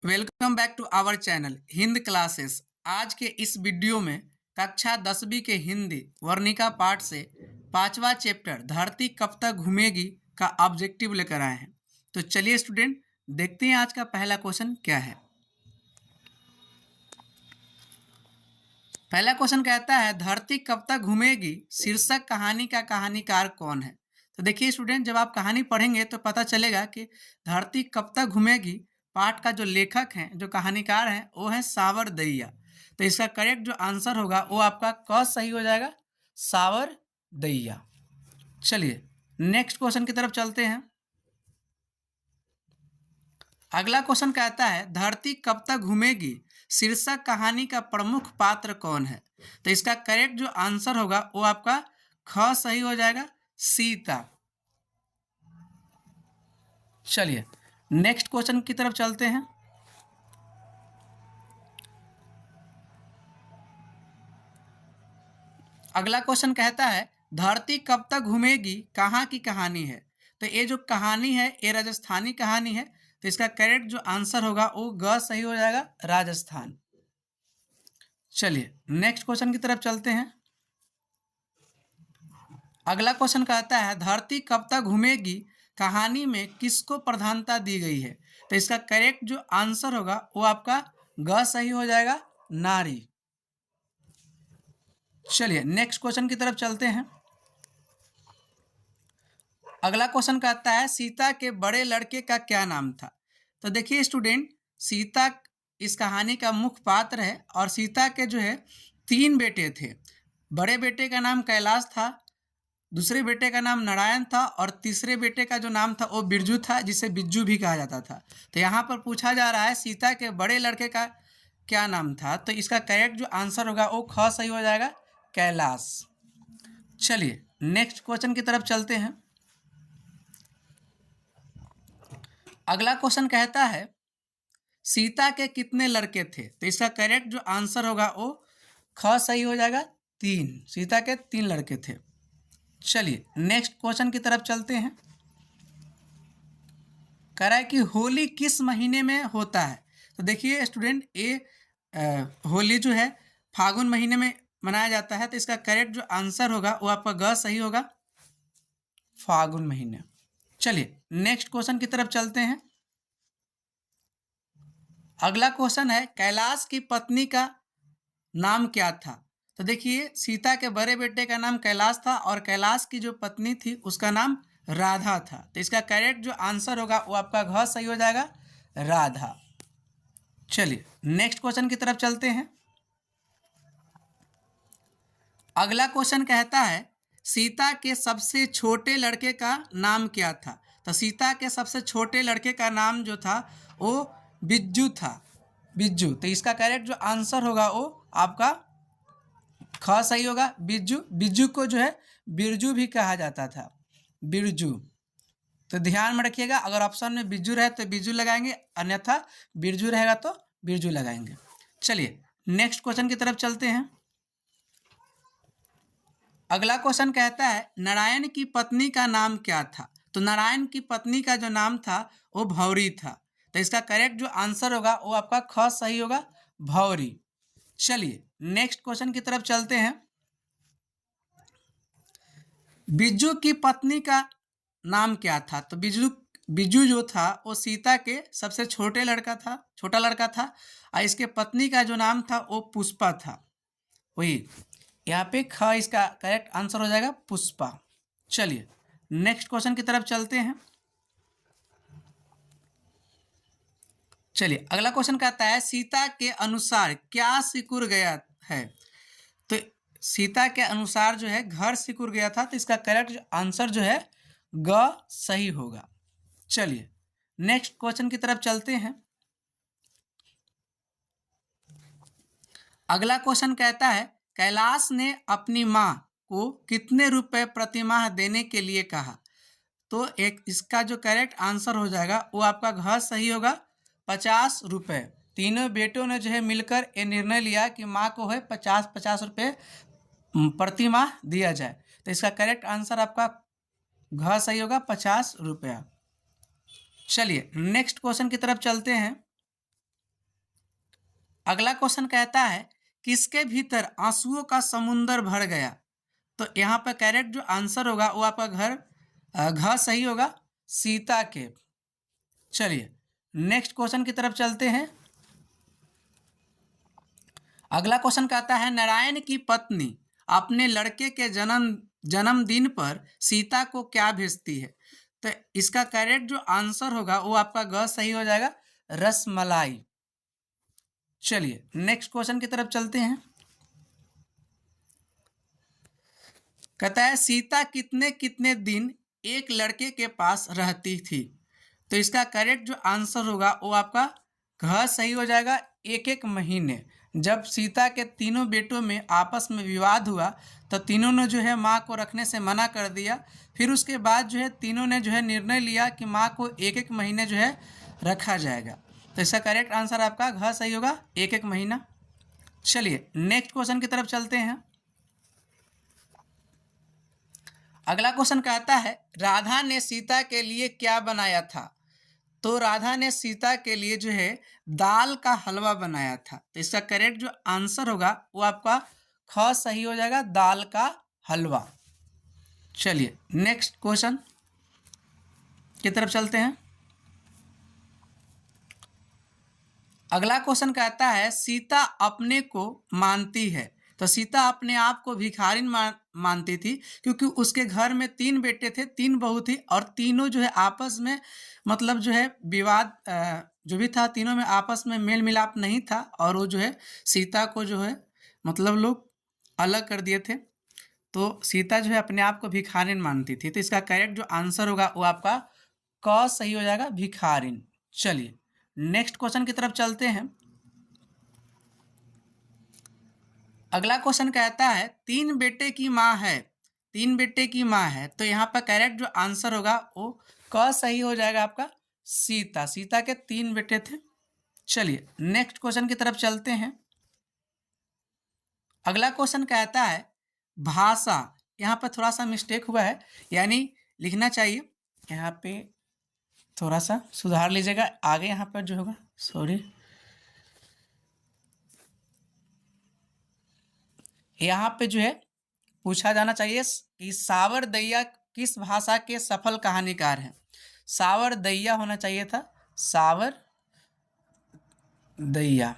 Welcome back to our channel Hind classes. आज के इस वीडियो में कक्षा 10वीं के हिंदी वर्णिका पाठ से 5वां चैप्टर धरती कब तक घूमेगी का ऑब्जेक्टिव लेकर आए हैं। तो चलिए स्टूडेंट देखते हैं आज का पहला क्वेश्चन क्या है। पहला क्वेश्चन कहता है धरती कब तक घूमेगी शीर्षक कहानी का कहानीकार कौन है। तो देखिए स्टूडेंट, जब आप कहानी पढ़ेंगे तो पता चलेगा कि धरती कब तक घूमेगी पाठ का जो लेखक हैं, जो कहानीकार हैं, वो है सावर दैया। तो इसका करेक्ट जो आंसर होगा वो आपका क सही हो जाएगा, सावर दैया। चलिए नेक्स्ट क्वेश्चन की तरफ चलते हैं। अगला क्वेश्चन कहता है धरती कब तक घूमेगी शीर्षक कहानी का प्रमुख पात्र कौन है। तो इसका करेक्ट जो आंसर होगा वो आपका ख सही हो जाएगा, सीता। चलिए नेक्स्ट क्वेश्चन की तरफ चलते हैं। अगला क्वेश्चन कहता है धरती कब तक घूमेगी कहाँ की कहानी है। तो ये जो कहानी है ये राजस्थानी कहानी है। तो इसका करेक्ट जो आंसर होगा वो ग सही हो जाएगा, राजस्थान। चलिए नेक्स्ट क्वेश्चन की तरफ चलते हैं। अगला क्वेश्चन कहता है धरती कब तक घूमेगी कहानी में किसको प्रधानता दी गई है। तो इसका करेक्ट जो आंसर होगा वो आपका ग सही हो जाएगा, नारी। चलिए नेक्स्ट क्वेश्चन की तरफ चलते हैं। अगला क्वेश्चन कहता है सीता के बड़े लड़के का क्या नाम था। तो देखिए स्टूडेंट, सीता इस कहानी का मुख्य पात्र है और सीता के जो है 3 बेटे थे। बड़े बेटे का नाम कैलाश था, दूसरे बेटे का नाम नारायण था और तीसरे बेटे का जो नाम था वो बिरजू था, जिसे बिज्जू भी कहा जाता था। तो यहाँ पर पूछा जा रहा है सीता के बड़े लड़के का क्या नाम था। तो इसका करेक्ट जो आंसर होगा वो ख सही हो जाएगा, कैलाश। चलिए नेक्स्ट क्वेश्चन की तरफ चलते हैं। अगला क्वेश्चन कहता है सीता के कितने लड़के थे। तो इसका करेक्ट जो आंसर होगा वो ख सही हो जाएगा, 3। सीता के 3 लड़के थे। चलिए नेक्स्ट क्वेश्चन की तरफ चलते हैं। कह रहा है कि होली किस महीने में होता है। तो देखिए स्टूडेंट, ये होली जो है फागुन महीने में मनाया जाता है। तो इसका करेक्ट जो आंसर होगा वो आपका ग सही होगा, फागुन महीने। चलिए नेक्स्ट क्वेश्चन की तरफ चलते हैं। अगला क्वेश्चन है कैलाश की पत्नी का नाम क्या था। तो देखिए सीता के बड़े बेटे का नाम कैलाश था और कैलाश की जो पत्नी थी उसका नाम राधा था। तो इसका करेक्ट जो आंसर होगा वो आपका घ सही हो जाएगा, राधा। चलिए नेक्स्ट क्वेश्चन की तरफ चलते हैं। अगला क्वेश्चन कहता है सीता के सबसे छोटे लड़के का नाम क्या था। तो सीता के सबसे छोटे लड़के का नाम जो था वो बिज्जू था, बिज्जू। तो इसका करेक्ट जो आंसर होगा वो आपका ख सही होगा, बिज्जू। बिज्जू को जो है बिरजू भी कहा जाता था, बिरजू। तो ध्यान में रखिएगा, अगर ऑप्शन में बिज्जू रहे तो बिज्जू लगाएंगे, अन्यथा बिरजू रहेगा तो बिरजू लगाएंगे। चलिए नेक्स्ट क्वेश्चन की तरफ चलते हैं। अगला क्वेश्चन कहता है नारायण की पत्नी का नाम क्या था। तो नारायण की पत्नी का जो नाम था वो भौरी था। तो इसका करेक्ट जो आंसर होगा वो आपका ख सही होगा, भौरी। चलिए नेक्स्ट क्वेश्चन की तरफ चलते हैं। बिज्जू की पत्नी का नाम क्या था। तो बिज्जू जो था वो सीता के सबसे छोटा लड़का था और इसके पत्नी का जो नाम था वो पुष्पा था। वही यहाँ पे ख इसका करेक्ट आंसर हो जाएगा, पुष्पा। चलिए नेक्स्ट क्वेश्चन की तरफ चलते हैं। चलिए अगला क्वेश्चन कहता है सीता के अनुसार क्या सिकुड़ गया है। तो सीता के अनुसार जो है घर सिकुड़ गया था। तो इसका करेक्ट आंसर जो है ग सही होगा। चलिए नेक्स्ट क्वेश्चन की तरफ चलते हैं। अगला क्वेश्चन कहता है कैलाश ने अपनी माँ को कितने रुपए प्रतिमाह देने के लिए कहा। तो एक इसका जो करेक्ट आंसर हो जाएगा वो आपका घ सही होगा, 50 रुपये। तीनों बेटों ने जो है मिलकर ये निर्णय लिया कि माँ को है 50 रुपये प्रति माह दिया जाए। तो इसका करेक्ट आंसर आपका घ सही होगा, 50 रुपया। चलिए नेक्स्ट क्वेश्चन की तरफ चलते हैं। अगला क्वेश्चन कहता है किसके भीतर आंसुओं का समुंदर भर गया। तो यहाँ पर करेक्ट जो आंसर होगा वो आपका घ सही होगा, सीता के। चलिए नेक्स्ट क्वेश्चन की तरफ चलते हैं। अगला क्वेश्चन कहता है नारायण की पत्नी अपने लड़के के जन्मदिन पर सीता को क्या भेजती है। तो इसका करेक्ट जो आंसर होगा वो आपका ग सही हो जाएगा, रसमलाई। चलिए नेक्स्ट क्वेश्चन की तरफ चलते हैं। कहता है सीता कितने कितने दिन एक लड़के के पास रहती थी। तो इसका करेक्ट जो आंसर होगा वो आपका घ सही हो जाएगा, एक एक महीने। जब सीता के तीनों बेटों में आपस में विवाद हुआ तो तीनों ने जो है माँ को रखने से मना कर दिया। फिर उसके बाद जो है तीनों ने जो है निर्णय लिया कि माँ को एक एक महीने जो है रखा जाएगा। तो इसका करेक्ट आंसर आपका घ सही होगा, एक एक महीना। चलिए नेक्स्ट क्वेश्चन की तरफ चलते हैं। अगला क्वेश्चन कहता है राधा ने सीता के लिए क्या बनाया था। तो राधा ने सीता के लिए जो है दाल का हलवा बनाया था। तो इसका करेक्ट जो आंसर होगा वो आपका ख सही हो जाएगा, दाल का हलवा। चलिए नेक्स्ट क्वेश्चन की तरफ चलते हैं। अगला क्वेश्चन कहता है सीता अपने को मानती है। तो सीता अपने आप को भिखारिन मानती थी क्योंकि उसके घर में 3 बेटे थे, 3 बहू थी और तीनों जो है आपस में मतलब जो है विवाद जो भी था, तीनों में आपस में मेल मिलाप नहीं था और वो जो है सीता को जो है मतलब लोग अलग कर दिए थे। तो सीता जो है अपने आप को भिखारिन मानती थी। तो इसका करेक्ट जो आंसर होगा वो आपका क सही हो जाएगा, भिखारिन। चलिए नेक्स्ट क्वेश्चन की तरफ चलते हैं। अगला क्वेश्चन कहता है 3 बेटे की माँ है, 3 बेटे की माँ है। तो यहाँ पर करेक्ट जो आंसर होगा वो क सही हो जाएगा आपका, सीता। सीता के 3 बेटे थे। चलिए नेक्स्ट क्वेश्चन की तरफ चलते हैं। अगला क्वेश्चन कहता है भाषा, यहाँ पर थोड़ा सा मिस्टेक हुआ है, यानी लिखना चाहिए, यहाँ पे थोड़ा सा सुधार लीजिएगा। आगे यहाँ पर जो होगा, सॉरी, यहाँ पे जो है पूछा जाना चाहिए कि सावर दैया किस भाषा के सफल कहानीकार हैं। सावर दैया होना चाहिए था, सावर दैया।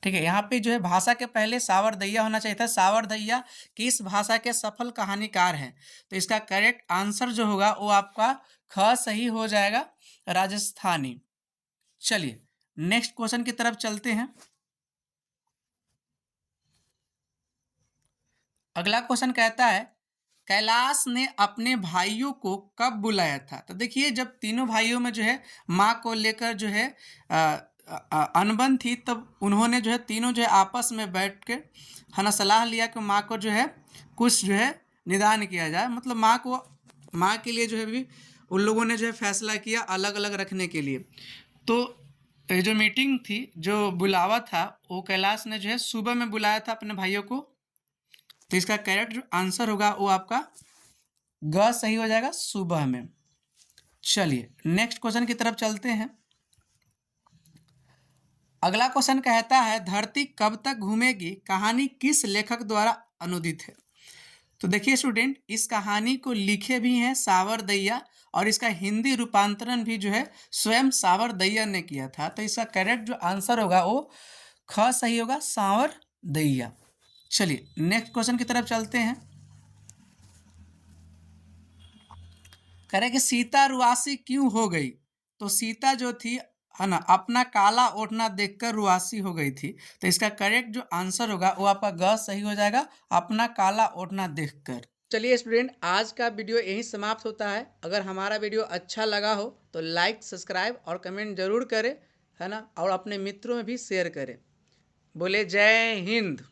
ठीक है, यहाँ पे जो है भाषा के पहले सावर दैया होना चाहिए था। सावर दैया किस भाषा के सफल कहानीकार हैं। तो इसका करेक्ट आंसर जो होगा वो आपका ख सही हो जाएगा, राजस्थानी। चलिए नेक्स्ट क्वेश्चन की तरफ चलते हैं। अगला क्वेश्चन कहता है कैलाश ने अपने भाइयों को कब बुलाया था। तो देखिए जब तीनों भाइयों में जो है माँ को लेकर जो है अनबन थी, तब उन्होंने जो है तीनों जो है आपस में बैठ के है सलाह लिया कि माँ को जो है कुछ जो है निदान किया जाए, मतलब माँ के लिए जो है भी उन लोगों ने जो है फैसला किया अलग अलग रखने के लिए। तो जो मीटिंग थी, जो बुलावा था, वो कैलाश ने जो है सुबह में बुलाया था अपने भाइयों को। तो इसका करेक्ट जो आंसर होगा वो आपका ग सही हो जाएगा, सुबह में। चलिए नेक्स्ट क्वेश्चन की तरफ चलते हैं। अगला क्वेश्चन कहता है धरती कब तक घूमेगी कहानी किस लेखक द्वारा अनुदित है। तो देखिए स्टूडेंट, इस कहानी को लिखे भी हैं सावर दैया और इसका हिंदी रूपांतरण भी जो है स्वयं सावर दैया ने किया था। तो इसका करेक्ट जो आंसर होगा वो ख सही होगा, सावर दैया। चलिए नेक्स्ट क्वेश्चन की तरफ चलते हैं। कह रहे कि सीता रुआसी क्यों हो गई। तो सीता जो थी है ना अपना काला ओढ़ना देखकर रुआसी हो गई थी। तो इसका करेक्ट जो आंसर होगा वो आपका ग सही हो जाएगा, अपना काला ओढ़ना देखकर। चलिए स्टूडेंट, आज का वीडियो यहीं समाप्त होता है। अगर हमारा वीडियो अच्छा लगा हो तो लाइक, सब्सक्राइब और कमेंट जरूर करें, है ना, और अपने मित्रों में भी शेयर करें। बोले जय हिंद।